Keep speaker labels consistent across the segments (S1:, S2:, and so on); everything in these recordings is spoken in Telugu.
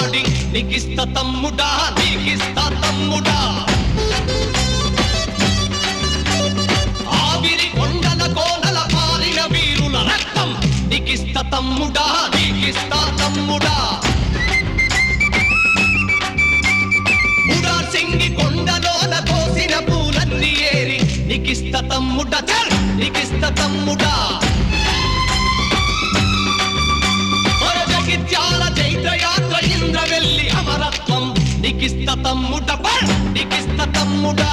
S1: ఆడి నీకిస్త తమ్ముడా నీకిస్తా తమ్ముడా ఆవిరి కొండల కోనల పారిన వీరుల రక్తం నీకిస్త తమ్ముడా నీకిస్తా తమ్ముడా సింగి కొండలోన కోసిన పూలన్నీ ఏరి నీకిస్త తమ్ముడా చల్ నీకిస్త తమ్ముడా జగిత్యాల చైత్రయాత్ర ఇంద్రవెల్లి అమరత్వం నీకిస్త తమ్ముడా బల్ నీకిస్త తమ్ముడా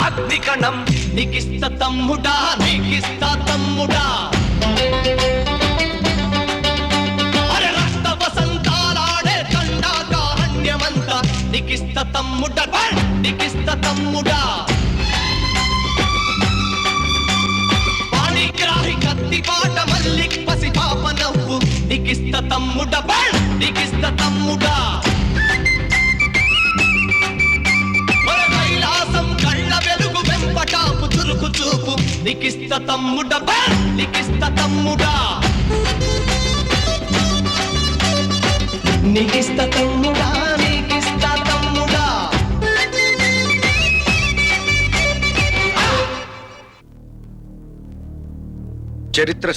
S1: అగ్నికణం నీకిస్త తమ్ముడా నీకిస్తా తమ్ముడా అరే రక్త వసంతాలాడే దండాకారణ్యమంతా నీకిస్త తమ్ముడా నీకిస్త తమ్ముడా పాణిగ్రాహి కత్తిపాట మల్లిక్ పసి పాప నవ్వు నీకిస్త తమ్ముడా నీకిస్త తమ్ముడా చూపు నీకిస్త తమ్ముడా నీకిస్త తమ్ముడా నీకిస్త తమ్ముడా నీకిస్త తమ్ముడా
S2: చరిత్ర